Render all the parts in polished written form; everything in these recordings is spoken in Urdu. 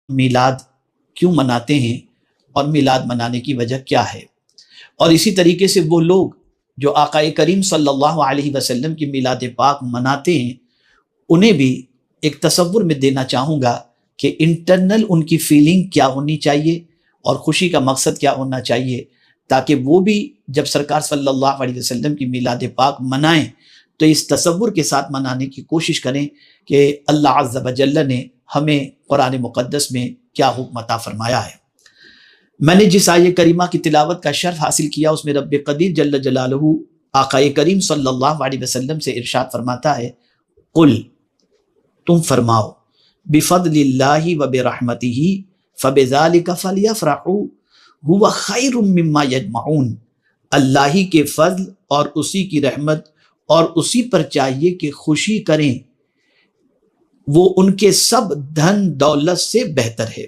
میلاد کیوں مناتے ہیں اور میلاد منانے کی وجہ کیا ہے، اور اسی طریقے سے وہ لوگ جو آقا کریم صلی اللہ علیہ وسلم کی میلاد پاک مناتے ہیں انہیں بھی ایک تصور میں دینا چاہوں گا کہ انٹرنل ان کی فیلنگ کیا ہونی چاہیے اور خوشی کا مقصد کیا ہونا چاہیے، تاکہ وہ بھی جب سرکار صلی اللہ علیہ وسلم کی میلاد پاک منائیں تو اس تصور کے ساتھ منانے کی کوشش کریں کہ اللہ عز و جل نے ہمیں قرآن مقدس میں کیا حکم عطا فرمایا ہے۔ میں نے جس آیہ کریمہ کی تلاوت کا شرف حاصل کیا اس میں رب قدیر جل جلالہ آقا کریم صلی اللہ علیہ وسلم سے ارشاد فرماتا ہے، قل، تم فرماؤ، بفضل اللہ و برحمتہ فبذالک فلیفرحوا هو خیر مما یجمعون، اللہ ہی کے فضل اور اسی کی رحمت اور اسی پر چاہیے کہ خوشی کریں، وہ ان کے سب دھن دولت سے بہتر ہے۔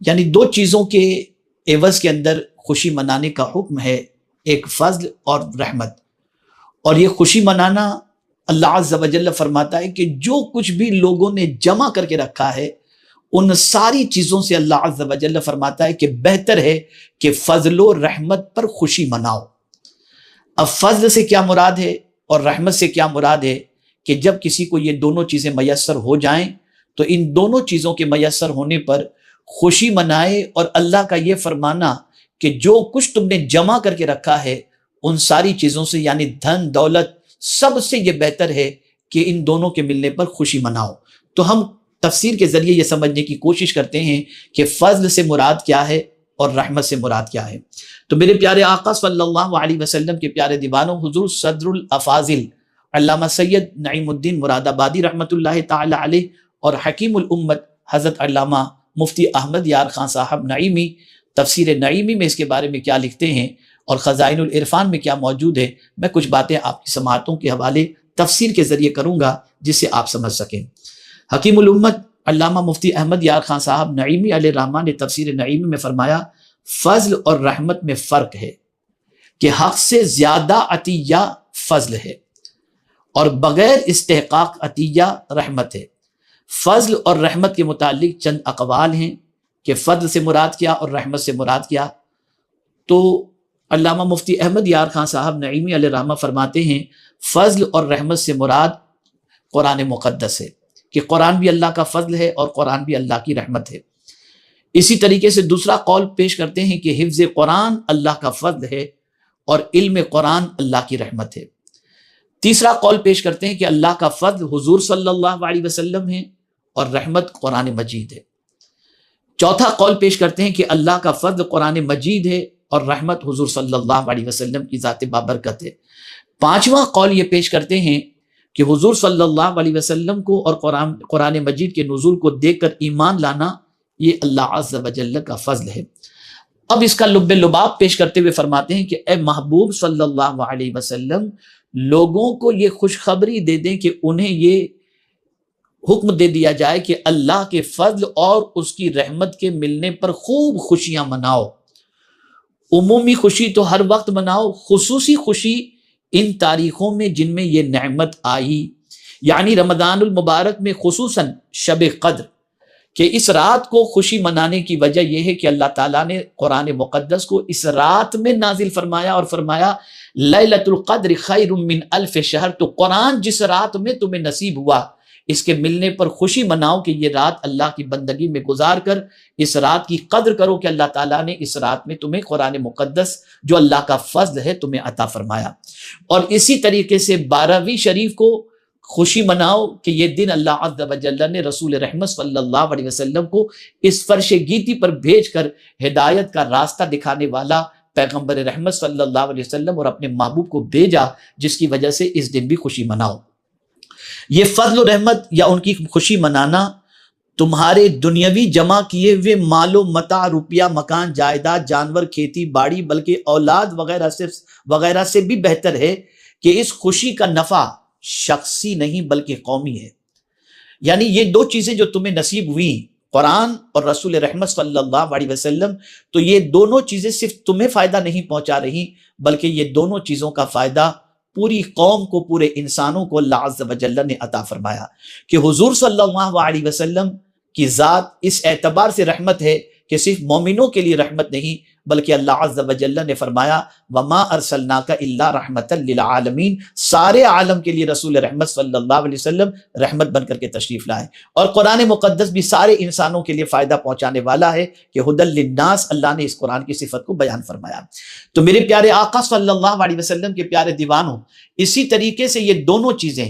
یعنی دو چیزوں کے عوض کے اندر خوشی منانے کا حکم ہے، ایک فضل اور رحمت، اور یہ خوشی منانا اللہ عز و جل فرماتا ہے کہ جو کچھ بھی لوگوں نے جمع کر کے رکھا ہے ان ساری چیزوں سے اللہ عز و جل فرماتا ہے کہ بہتر ہے کہ فضل و رحمت پر خوشی مناؤ۔ اب فضل سے کیا مراد ہے اور رحمت سے کیا مراد ہے کہ جب کسی کو یہ دونوں چیزیں میسر ہو جائیں تو ان دونوں چیزوں کے میسر ہونے پر خوشی منائے، اور اللہ کا یہ فرمانا کہ جو کچھ تم نے جمع کر کے رکھا ہے ان ساری چیزوں سے، یعنی دھن دولت، سب سے یہ بہتر ہے کہ ان دونوں کے ملنے پر خوشی مناؤ۔ تو ہم تفسیر کے ذریعے یہ سمجھنے کی کوشش کرتے ہیں کہ فضل سے مراد کیا ہے اور رحمت سے مراد کیا ہے۔ تو میرے پیارے آقا صلی اللہ علیہ وسلم کے پیارے دیوانوں، حضور صدر الافاضل علامہ سید نعیم الدین مراد آبادی رحمۃ اللہ تعالی علیہ اور حکیم الامت حضرت علامہ مفتی احمد یار خان صاحب نعیمی تفسیر نعیمی میں اس کے بارے میں کیا لکھتے ہیں اور خزائن العرفان میں کیا موجود ہے، میں کچھ باتیں آپ کی سماعتوں کے حوالے تفسیر کے ذریعے کروں گا جس سے آپ سمجھ سکیں۔ حکیم الامت علامہ مفتی احمد یار خان صاحب نعیمی علیہ الرحمہ نے تفسیر نعیمی میں فرمایا، فضل اور رحمت میں فرق ہے کہ حق سے زیادہ عطیہ فضل ہے اور بغیر استحقاق عطیہ رحمت ہے۔ فضل اور رحمت کے متعلق چند اقوال ہیں کہ فضل سے مراد کیا اور رحمت سے مراد کیا۔ تو علامہ مفتی احمد یار خان صاحب نعیمی علیہ الرحمہ فرماتے ہیں، فضل اور رحمت سے مراد قرآن مقدس ہے، کہ قرآن بھی اللہ کا فضل ہے اور قرآن بھی اللہ کی رحمت ہے۔ اسی طریقے سے دوسرا قول پیش کرتے ہیں کہ حفظ قرآن اللہ کا فضل ہے اور علم قرآن اللہ کی رحمت ہے۔ تیسرا قول پیش کرتے ہیں کہ اللہ کا فضل حضور صلی اللہ علیہ وسلم ہے اور رحمت قرآن مجید ہے۔ چوتھا قول پیش کرتے ہیں کہ اللہ کا فضل قرآن مجید ہے اور رحمت حضور صلی اللہ علیہ وسلم کی ذات بابرکت ہے۔ پانچواں قول یہ پیش کرتے ہیں کہ حضور صلی اللہ علیہ وسلم کو اور قرآن مجید کے نزول کو دیکھ کر ایمان لانا یہ اللہ عز و جل کا فضل ہے۔ اب اس کا لب لباب پیش کرتے ہوئے فرماتے ہیں کہ اے محبوب صلی اللہ علیہ وسلم، لوگوں کو یہ خوشخبری دے دیں کہ انہیں یہ حکم دے دیا جائے کہ اللہ کے فضل اور اس کی رحمت کے ملنے پر خوب خوشیاں مناؤ۔ عمومی خوشی تو ہر وقت مناؤ، خصوصی خوشی ان تاریخوں میں جن میں یہ نعمت آئی، یعنی رمضان المبارک میں خصوصاً شب قدر، کہ اس رات کو خوشی منانے کی وجہ یہ ہے کہ اللہ تعالیٰ نے قرآن مقدس کو اس رات میں نازل فرمایا اور فرمایا لیلۃ القدر خیر من الف شہر۔ تو قرآن جس رات میں تمہیں نصیب ہوا اس کے ملنے پر خوشی مناؤ کہ یہ رات اللہ کی بندگی میں گزار کر اس رات کی قدر کرو کہ اللہ تعالیٰ نے اس رات میں تمہیں قرآن مقدس جو اللہ کا فضل ہے تمہیں عطا فرمایا۔ اور اسی طریقے سے 12ویں شریف کو خوشی مناؤ کہ یہ دن اللہ عز و جل نے رسول رحمت صلی اللہ علیہ وسلم کو اس فرش گیتی پر بھیج کر ہدایت کا راستہ دکھانے والا پیغمبر رحمت صلی اللہ علیہ وسلم اور اپنے محبوب کو بھیجا، جس کی وجہ سے اس دن بھی خوشی مناؤ۔ یہ فضل و رحمت یا ان کی خوشی منانا تمہارے دنیاوی جمع کیے ہوئے مال و متاع، روپیہ، مکان، جائیداد، جانور، کھیتی باڑی، بلکہ اولاد وغیرہ سے بھی بہتر ہے کہ اس خوشی کا نفع شخصی نہیں بلکہ قومی ہے۔ یعنی یہ دو چیزیں جو تمہیں نصیب ہوئیں، قرآن اور رسول رحمت صلی اللہ علیہ وسلم، تو یہ دونوں چیزیں صرف تمہیں فائدہ نہیں پہنچا رہی بلکہ یہ دونوں چیزوں کا فائدہ پوری قوم کو، پورے انسانوں کو اللہ عز و جل نے عطا فرمایا۔ کہ حضور صلی اللہ علیہ وسلم کی ذات اس اعتبار سے رحمت ہے کہ صرف مومنوں کے لیے رحمت نہیں، بلکہ اللہ عز و جل نے فرمایا وما ارسلناک الا رحمتا للعالمین، سارے عالم کے لیے رسول رحمت صلی اللہ علیہ وسلم رحمت بن کر کے تشریف لائے۔ اور قرآن مقدس بھی سارے انسانوں کے لیے فائدہ پہنچانے والا ہے کہ ھدی للناس، اللہ نے اس قرآن کی صفت کو بیان فرمایا۔ تو میرے پیارے آقا صلی اللہ علیہ وسلم کے پیارے دیوانوں، اسی طریقے سے یہ دونوں چیزیں،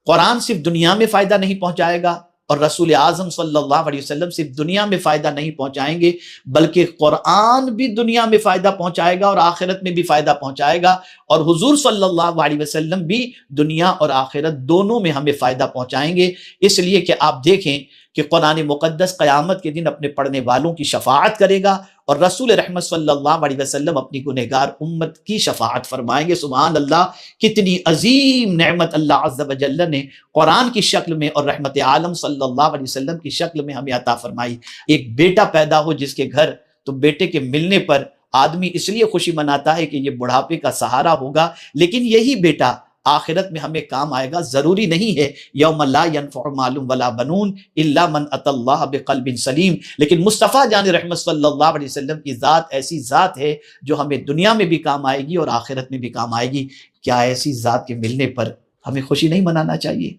قرآن صرف دنیا میں فائدہ نہیں پہنچائے گا اور رسول اعظم صلی اللہ علیہ وسلم صرف دنیا میں فائدہ نہیں پہنچائیں گے، بلکہ قرآن بھی دنیا میں فائدہ پہنچائے گا اور آخرت میں بھی فائدہ پہنچائے گا، اور حضور صلی اللہ علیہ وسلم بھی دنیا اور آخرت دونوں میں ہمیں فائدہ پہنچائیں گے۔ اس لیے کہ آپ دیکھیں کہ قرآن مقدس قیامت کے دن اپنے پڑھنے والوں کی شفاعت کرے گا، اور رسول رحمت صلی اللہ علیہ وسلم اپنی گنہگار امت کی شفاعت فرمائیں گے۔ سبحان اللہ، کتنی عظیم نعمت اللہ عز و جل نے قرآن کی شکل میں اور رحمت عالم صلی اللہ علیہ وسلم کی شکل میں ہمیں عطا فرمائی۔ ایک بیٹا پیدا ہو جس کے گھر، تو بیٹے کے ملنے پر آدمی اس لیے خوشی مناتا ہے کہ یہ بڑھاپے کا سہارا ہوگا، لیکن یہی بیٹا آخرت میں ہمیں کام آئے گا۔ ضروری نہیں ہے یوم لا ینفع مال ولا بنون الا من اتى اللہ بقلب سلیم، لیکن مصطفیٰ جان رحمت صلی اللہ علیہ وسلم کی ذات ایسی ذات ہے جو ہمیں دنیا میں بھی کام آئے گی اور آخرت میں بھی کام آئے گی۔ کیا ایسی ذات کے ملنے پر ہمیں خوشی نہیں منانا چاہیے؟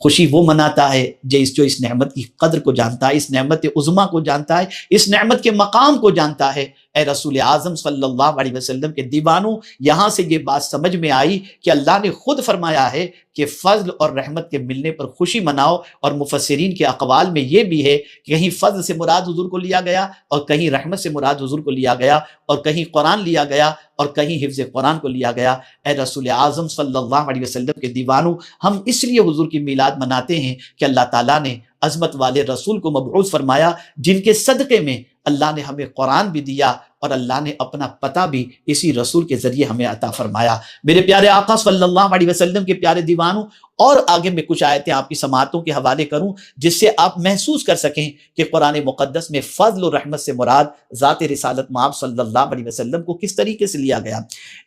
خوشی وہ مناتا ہے جو اس نعمت کی قدر کو جانتا ہے، اس نعمت عظمیٰ کو جانتا ہے، اس نعمت کے مقام کو جانتا ہے۔ اے رسول اعظم صلی اللہ علیہ وسلم کے دیوانوں، یہاں سے یہ بات سمجھ میں آئی کہ اللہ نے خود فرمایا ہے کہ فضل اور رحمت کے ملنے پر خوشی مناؤ، اور مفسرین کے اقوال میں یہ بھی ہے کہ کہیں فضل سے مراد حضور کو لیا گیا اور کہیں رحمت سے مراد حضور کو لیا گیا، اور کہیں قرآن لیا گیا اور کہیں حفظ قرآن کو لیا گیا۔ اے رسول اعظم صلی اللہ علیہ وسلم کے دیوانوں، ہم اس لیے حضور کی میلاد مناتے ہیں کہ اللہ تعالیٰ نے عظمت والے رسول کو مبعوث فرمایا، جن کے صدقے میں اللہ نے ہمیں قرآن بھی دیا اور اللہ نے اپنا پتہ بھی اسی رسول کے ذریعے ہمیں عطا فرمایا۔ میرے پیارے آقا صلی اللہ علیہ وسلم کے پیارے دیوانوں، اور آگے میں کچھ آیتیں آپ کی سماعتوں کے حوالے کروں جس سے آپ محسوس کر سکیں کہ قرآن مقدس میں فضل و رحمت سے مراد ذات رسالت مآب صلی اللہ علیہ وسلم کو کس طریقے سے لیا گیا۔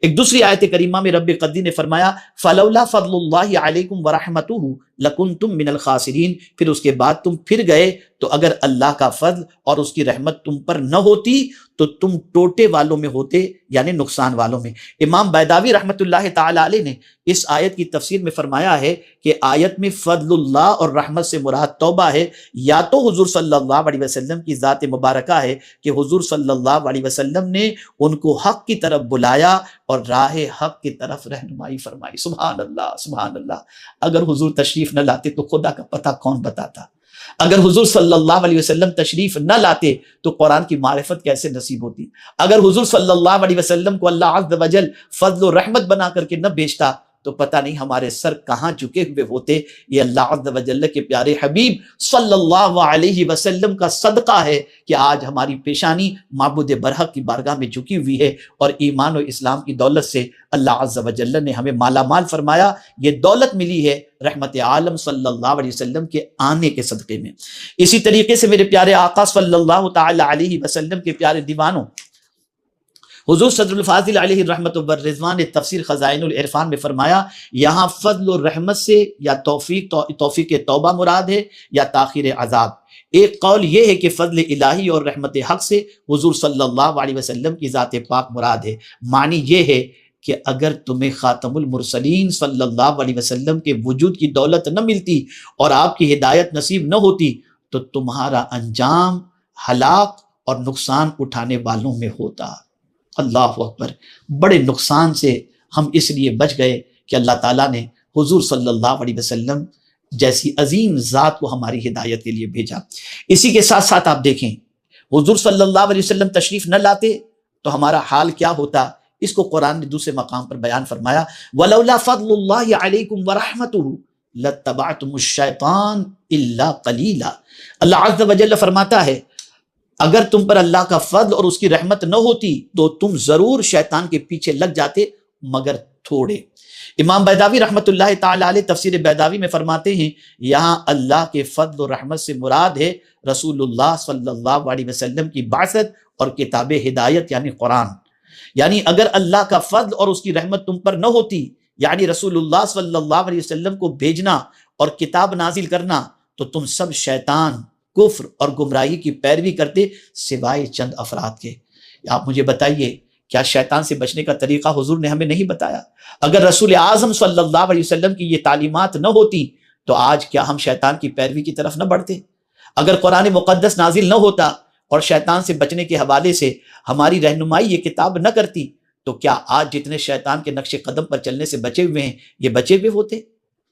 ایک دوسری آیت کریمہ میں رب قدیر نے فرمایا فلولا فضل اللہ علیکم ورحمتہ لکنتم من الخاسرین، پھر اس کے بعد تم پھر گئے تو اگر اللہ کا فضل اور اس کی رحمت تم پر نہ ہوتی تو تم ٹوٹے والوں میں ہوتے، یعنی نقصان والوں میں۔ امام بیضاوی رحمۃ اللہ تعالی علیہ نے اس آیت کی تفسیر میں فرمایا ہے کہ آیت میں فضل اللہ اور رحمت سے مراد توبہ ہے، یا تو حضور صلی اللہ علیہ وسلم کی ذات مبارکہ ہے کہ حضور صلی اللہ علیہ وسلم نے ان کو حق کی طرف بلایا اور راہ حق کی طرف رہنمائی فرمائی۔ سبحان اللہ، سبحان اللہ۔ اگر حضور تشریف نہ لاتے تو خدا کا پتہ کون بتاتا؟ اگر حضور صلی اللہ علیہ وسلم تشریف نہ لاتے تو قرآن کی معرفت کیسے نصیب ہوتی؟ اگر حضور صلی اللہ علیہ وسلم کو اللہ عز و جل فضل و رحمت بنا کر کے نہ بھیجتا تو پتہ نہیں ہمارے سر کہاں جھکے ہوئے ہوتے۔ یہ اللہ عز و جل کے پیارے حبیب صلی اللہ علیہ وسلم کا صدقہ ہے کہ آج ہماری پیشانی معبود برحق کی بارگاہ میں جھکی ہوئی ہے، اور ایمان و اسلام کی دولت سے اللہ عز و جل نے ہمیں مالا مال فرمایا۔ یہ دولت ملی ہے رحمت عالم صلی اللہ علیہ وسلم کے آنے کے صدقے میں۔ اسی طریقے سے میرے پیارے آقا صلی اللہ تعالی علیہ وسلم کے پیارے دیوانوں، حضور صدر الفاضل علیہ الرحمت والرضوان نے تفسیر خزائن العرفان میں فرمایا یہاں فضل و رحمت سے یا توفیق توبہ مراد ہے یا تاخیر عذاب۔ ایک قول یہ ہے کہ فضل الہی اور رحمت حق سے حضور صلی اللہ علیہ وسلم کی ذات پاک مراد ہے۔ معنی یہ ہے کہ اگر تمہیں خاتم المرسلین صلی اللہ علیہ وسلم کے وجود کی دولت نہ ملتی اور آپ کی ہدایت نصیب نہ ہوتی تو تمہارا انجام ہلاک اور نقصان اٹھانے والوں میں ہوتا۔ اللہ اکبر، بڑے نقصان سے ہم اس لیے بچ گئے کہ اللہ تعالیٰ نے حضور صلی اللہ علیہ وسلم جیسی عظیم ذات کو ہماری ہدایت کے لیے بھیجا۔ اسی کے ساتھ ساتھ آپ دیکھیں حضور صلی اللہ علیہ وسلم تشریف نہ لاتے تو ہمارا حال کیا ہوتا، اس کو قرآن نے دوسرے مقام پر بیان فرمایا وَلَوْلَا فَضْلُ اللَّهِ عَلَيْكُمْ وَرَحْمَتُهُ لَاتَّبَعْتُمُ الشَّيْطَانَ إِلَّا قَلِيلًا۔ اللہ عز و جل فرماتا ہے اگر تم پر اللہ کا فضل اور اس کی رحمت نہ ہوتی تو تم ضرور شیطان کے پیچھے لگ جاتے مگر تھوڑے۔ امام بیضاوی رحمت اللہ تعالی علیہ تفسیر بیضاوی میں فرماتے ہیں یہاں اللہ کے فضل و رحمت سے مراد ہے رسول اللہ صلی اللہ علیہ وسلم کی بعثت اور کتاب ہدایت یعنی قرآن۔ یعنی اگر اللہ کا فضل اور اس کی رحمت تم پر نہ ہوتی، یعنی رسول اللہ صلی اللہ علیہ وسلم کو بھیجنا اور کتاب نازل کرنا، تو تم سب شیطان کفر اور گمراہی کی پیروی کرتے سوائے چند افراد کے۔ آپ مجھے بتائیے کیا شیطان سے بچنے کا طریقہ حضور نے ہمیں نہیں بتایا؟ اگر رسول اعظم صلی اللہ علیہ وسلم کی یہ تعلیمات نہ ہوتی تو آج کیا ہم شیطان کی پیروی کی طرف نہ بڑھتے؟ اگر قرآن مقدس نازل نہ ہوتا اور شیطان سے بچنے کے حوالے سے ہماری رہنمائی یہ کتاب نہ کرتی تو کیا آج جتنے شیطان کے نقش قدم پر چلنے سے بچے ہوئے ہیں یہ بچے ہوئے ہوتے؟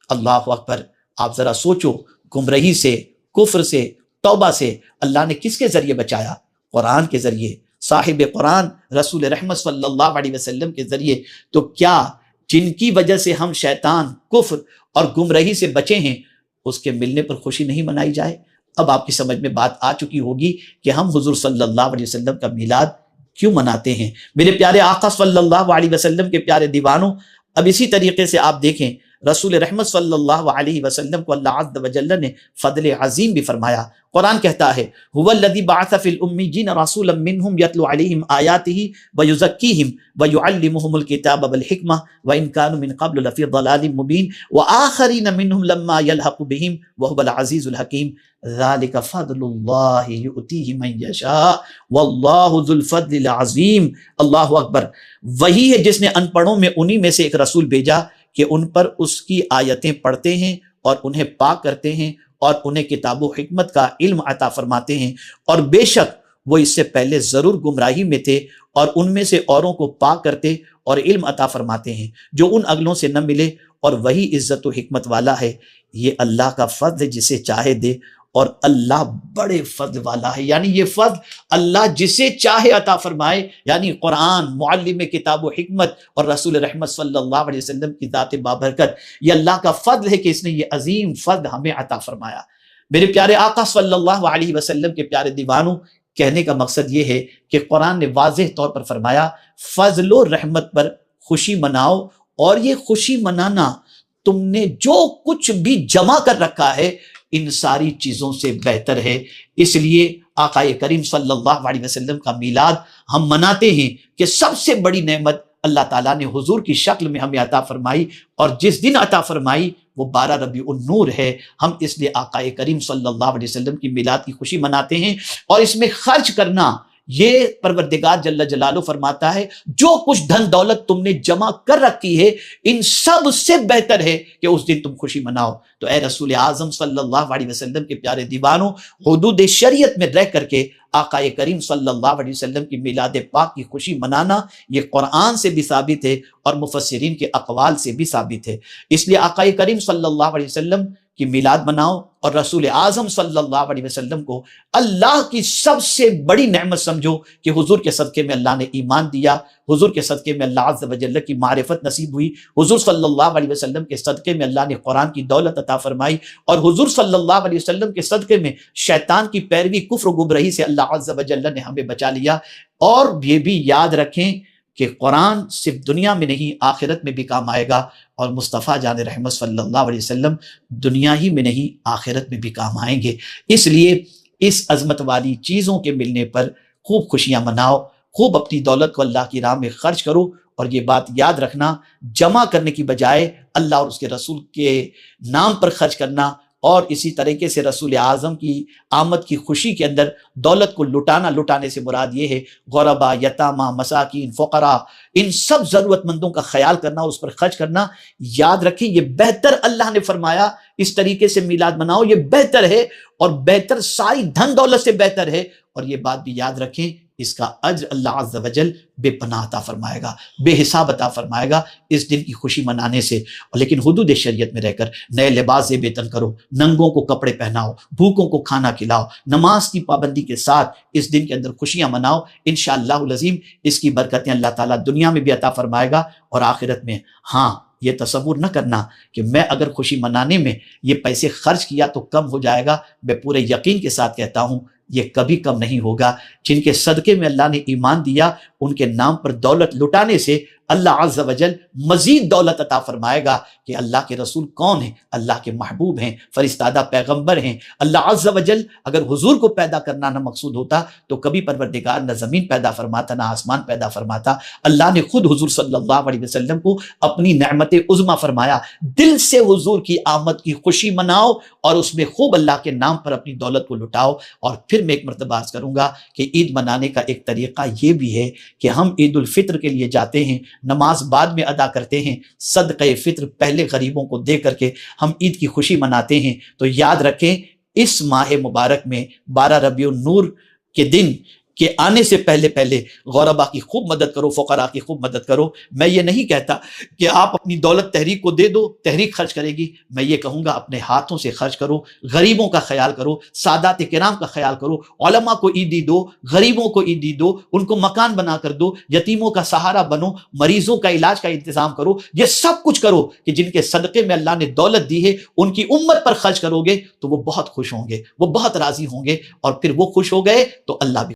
اللہ اکبر! آپ ذرا سوچو، گمراہی سے، کفر سے، توبہ سے اللہ نے کس کے ذریعے بچایا؟ قرآن کے ذریعے، صاحب قرآن رسول رحمت صلی اللہ علیہ وسلم کے ذریعے۔ تو کیا جن کی وجہ سے ہم شیطان، کفر اور گمراہی سے بچے ہیں اس کے ملنے پر خوشی نہیں منائی جائے؟ اب آپ کی سمجھ میں بات آ چکی ہوگی کہ ہم حضور صلی اللہ علیہ وسلم کا میلاد کیوں مناتے ہیں۔ میرے پیارے آقا صلی اللہ علیہ وسلم کے پیارے دیوانوں، اب اسی طریقے سے آپ دیکھیں رسول رحمت صلی اللہ علیہ وسلم کو اللہ عز و جل نے فضل عظیم بھی فرمایا۔ قرآن کہتا ہے هو الذی بعث فی الامیین رسولا منہم یتلو علیہم آیاتہ ویزکیہم ویعلمہم الکتاب والحکمہ وان کانوا من قبل لفی ضلال مبین وآخرین منہم لما یلحق بہم وہو العزیز الحکیم ذالک فضل اللہ یؤتیہ من یشاء واللہ ذو الفضل العظیم۔ اللہ اکبر! وہی ہے جس نے ان پڑھوں میں انہی میں سے ایک رسول بھیجا کہ ان پر اس کی آیتیں پڑھتے ہیں اور انہیں پاک کرتے ہیں اور انہیں کتاب و حکمت کا علم عطا فرماتے ہیں، اور بے شک وہ اس سے پہلے ضرور گمراہی میں تھے اور ان میں سے اوروں کو پاک کرتے اور علم عطا فرماتے ہیں جو ان اگلوں سے نہ ملے، اور وہی عزت و حکمت والا ہے۔ یہ اللہ کا فضل جسے چاہے دے، اور اللہ بڑے فضل والا ہے، یعنی یہ فضل اللہ جسے چاہے عطا فرمائے۔ یعنی قرآن، معلم کتاب و حکمت اور رسول رحمت صلی اللہ علیہ وسلم کی ذات بابرکت، یہ اللہ کا فضل ہے کہ اس نے یہ عظیم فضل ہمیں عطا فرمایا۔ میرے پیارے آقا صلی اللہ علیہ وسلم کے پیارے دیوانوں، کہنے کا مقصد یہ ہے کہ قرآن نے واضح طور پر فرمایا فضل و رحمت پر خوشی مناؤ، اور یہ خوشی منانا تم نے جو کچھ بھی جمع کر رکھا ہے ان ساری چیزوں سے بہتر ہے۔ اس لیے آقا کریم صلی اللہ علیہ وسلم کا میلاد ہم مناتے ہیں کہ سب سے بڑی نعمت اللہ تعالیٰ نے حضور کی شکل میں ہمیں عطا فرمائی، اور جس دن عطا فرمائی وہ 12 ربیع النور ہے۔ ہم اس لیے آقا کریم صلی اللہ علیہ وسلم کی میلاد کی خوشی مناتے ہیں، اور اس میں خرچ کرنا، یہ پروردگار جل جلالہ فرماتا ہے جو کچھ دھن دولت تم نے جمع کر رکھی ہے ان سب سے بہتر ہے کہ اس دن تم خوشی مناؤ۔ تو اے رسول اعظم صلی اللہ علیہ وسلم کے پیارے دیوانوں، حدود شریعت میں رہ کر کے آقا کریم صلی اللہ علیہ وسلم کی میلاد پاک کی خوشی منانا یہ قرآن سے بھی ثابت ہے اور مفسرین کے اقوال سے بھی ثابت ہے۔ اس لیے آقا کریم صلی اللہ علیہ وسلم کی میلاد مناؤ، اور رسول اعظم صلی اللہ علیہ وسلم کو اللہ کی سب سے بڑی نعمت سمجھو کہ حضور کے صدقے میں اللہ نے ایمان دیا، حضور کے صدقے میں اللہ عز و جل کی معرفت نصیب ہوئی، حضور صلی اللہ علیہ وسلم کے صدقے میں اللہ نے قرآن کی دولت عطا فرمائی، اور حضور صلی اللہ علیہ وسلم کے صدقے میں شیطان کی پیروی، کفر و گمراہی سے اللہ عز و جل نے ہمیں بچا لیا۔ اور یہ بھی یاد رکھیں کہ قرآن صرف دنیا میں نہیں آخرت میں بھی کام آئے گا، اور مصطفیٰ جان رحمت صلی اللہ علیہ وسلم دنیا ہی میں نہیں آخرت میں بھی کام آئیں گے۔ اس لیے اس عظمت والی چیزوں کے ملنے پر خوب خوشیاں مناؤ، خوب اپنی دولت کو اللہ کی راہ میں خرچ کرو، اور یہ بات یاد رکھنا جمع کرنے کی بجائے اللہ اور اس کے رسول کے نام پر خرچ کرنا، اور اسی طریقے سے رسول اعظم کی آمد کی خوشی کے اندر دولت کو لٹانے سے مراد یہ ہے غربا، یتامہ، مساکین، فقراء، ان سب ضرورت مندوں کا خیال کرنا، اس پر خرچ کرنا۔ یاد رکھیں یہ بہتر، اللہ نے فرمایا اس طریقے سے میلاد مناؤ، یہ بہتر ہے، اور بہتر ساری دھن دولت سے بہتر ہے۔ اور یہ بات بھی یاد رکھیں اس کا اجر اللہ عز و جل بے پناہ عطا فرمائے گا، بے حساب عطا فرمائے گا اس دن کی خوشی منانے سے۔ لیکن حدود شریعت میں رہ کر نئے لباس زیب تن کرو، ننگوں کو کپڑے پہناؤ، بھوکوں کو کھانا کھلاؤ، نماز کی پابندی کے ساتھ اس دن کے اندر خوشیاں مناؤ۔ انشاءاللہ العظیم اس کی برکتیں اللہ تعالیٰ دنیا میں بھی عطا فرمائے گا اور آخرت میں۔ ہاں، یہ تصور نہ کرنا کہ میں اگر خوشی منانے میں یہ پیسے خرچ کیا تو کم ہو جائے گا۔ میں پورے یقین کے ساتھ کہتا ہوں یہ کبھی کم نہیں ہوگا۔ جن کے صدقے میں اللہ نے ایمان دیا ان کے نام پر دولت لٹانے سے اللہ عز و جل مزید دولت عطا فرمائے گا کہ اللہ کے رسول کون ہیں؟ اللہ کے محبوب ہیں، فرستادہ پیغمبر ہیں۔ اللہ عز و جل اگر حضور کو پیدا کرنا نہ مقصود ہوتا تو کبھی پروردگار نہ زمین پیدا فرماتا نہ آسمان پیدا فرماتا۔ اللہ نے خود حضور صلی اللہ علیہ وسلم کو اپنی نعمت عظمیٰ فرمایا، دل سے حضور کی آمد کی خوشی مناؤ اور اس میں خوب اللہ کے نام پر اپنی دولت کو لٹاؤ۔ اور پھر میں ایک مرتبہ عرض کروں گا کہ عید منانے کا ایک طریقہ یہ بھی ہے کہ ہم عید الفطر کے لیے جاتے ہیں، نماز بعد میں ادا کرتے ہیں، صدقہ فطر پہلے غریبوں کو دے کر کے ہم عید کی خوشی مناتے ہیں۔ تو یاد رکھیں اس ماہ مبارک میں 12 ربیع النور کے دن کہ آنے سے پہلے غربا کی خوب مدد کرو، فقراء کی خوب مدد کرو۔ میں یہ نہیں کہتا کہ آپ اپنی دولت تحریک کو دے دو، تحریک خرچ کرے گی، میں یہ کہوں گا اپنے ہاتھوں سے خرچ کرو، غریبوں کا خیال کرو، سادات کرام کا خیال کرو، علماء کو عیدی دو، غریبوں کو عیدی دو، ان کو مکان بنا کر دو، یتیموں کا سہارا بنو، مریضوں کا علاج کا انتظام کرو، یہ سب کچھ کرو کہ جن کے صدقے میں اللہ نے دولت دی ہے ان کی امت پر خرچ کرو گے تو وہ بہت خوش ہوں گے، وہ بہت راضی ہوں گے، اور پھر وہ خوش ہو گئے تو اللہ بھی